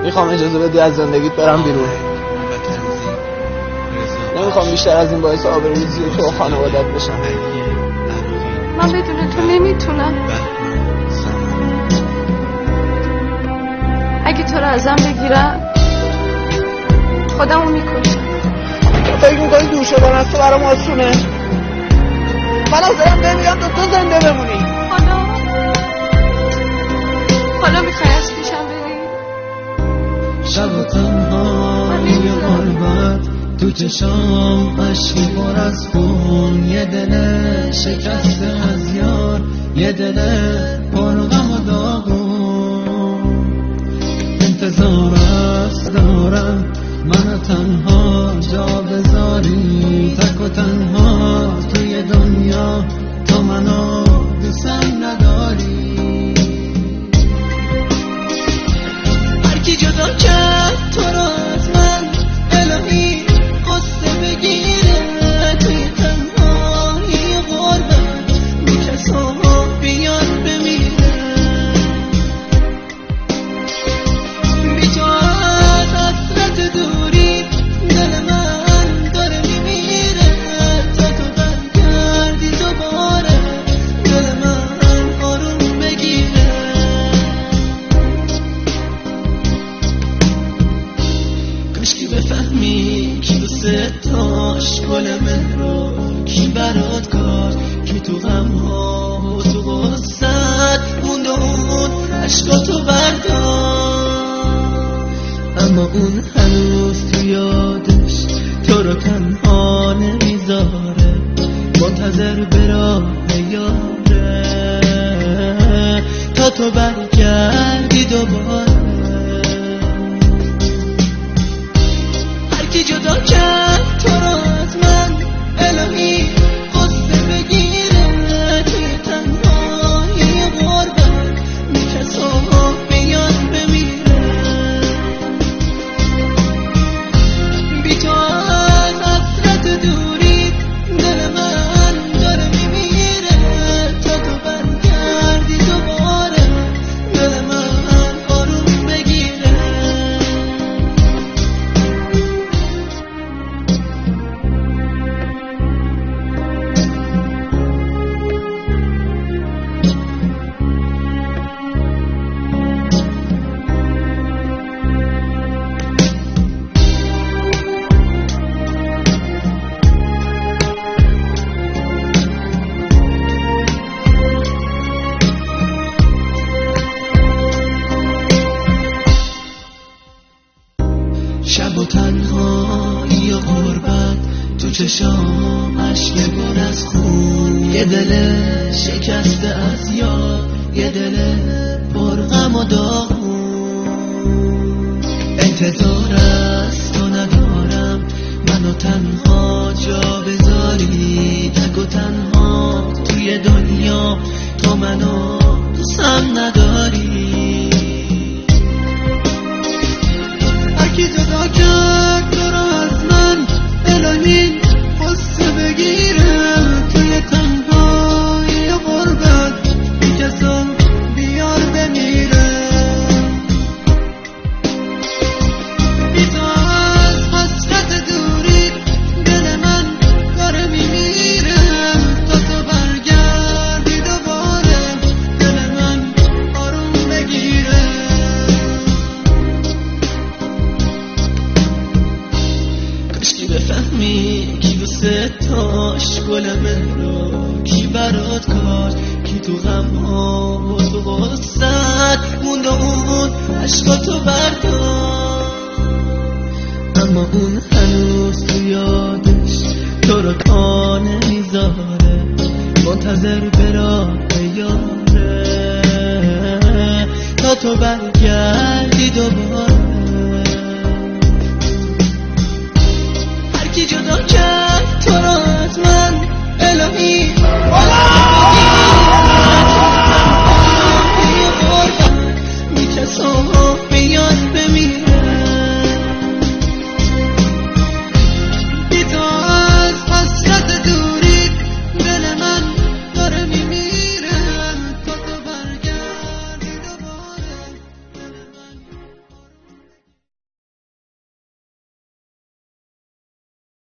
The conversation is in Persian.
میخوام اجازه بدی از زندگیت برم بیرون. نمیخوام بیشتر از این باعث آبروریزی تو و خانوادت بشم. من بدون تو نمیتونم. اگه تو رو ازم بگیرم خودمو میکشم. تو فکر میکنی دور شدن از تو برام آسونه؟ من از دلم نمیاد تو زنده بمونی. حالا میخوای از پیشم بری؟ شب و تنهایی غربت تو چشام عشقی پر از خون، یه دل شکسته از یار، یه دل پر غم و داغون. انتظار است دارم من تنها جا بذاری، تک و تنها توی دنیا تو منو دوستم نداری. هرکی جدا کرد تو رو از من، الهی قصه بگیره توی تنهایی غربت، بی کسا بیاد بمیره. بی تو از حسرت دوری دل من داره میمیره، تا تو برگردی دوباره دل من آروم بگیره. کاشکی بفهمی کی دوست داشت گل مهرو، کی برات کار، کی تو غمها و تو غصت موند و اون عشقاتو بردار. اما اون هنوز تو یادش تو رو تنها نمیذاره، منتظر به راه یاره تا تو برگردی دوباره. هرکی جدا کرد تو رو از من، الهی قصه بگیره توی تنهایی غربت، بی کسا بیاد بمیره. بی تو از حسرت دوری دل من داره میمیره، تا تو برگردی دوباره دل من آروم بگیره. شب و تنهایی و غربت تو چشام عشق پر از خون، یه دل شکسته از یار، یه دل پر غم و داغون. انتظار از تو ندارم منو تنها جا بذاری، تک و تنها توی دنیا تو منو دوستم نداری. هرکی جدا کرد تو رو از من، الهی قصه بگیره توی تنهایی غربت، بی کسا بیار بمیره. بی تو از حسرت دوری دل من داره میمیره، تا تو برگردی دوباره دل من آروم بگیره. کاشکی بفهمی کی دوست داشت گل مهرو، کی برات کار، کی تو غمها و تو غصت موند و اون عشقاتو بردار. اما اون هنوز تو یادش تو رو تا نمیذاره، منتظر به راه یاره تا تو برگرد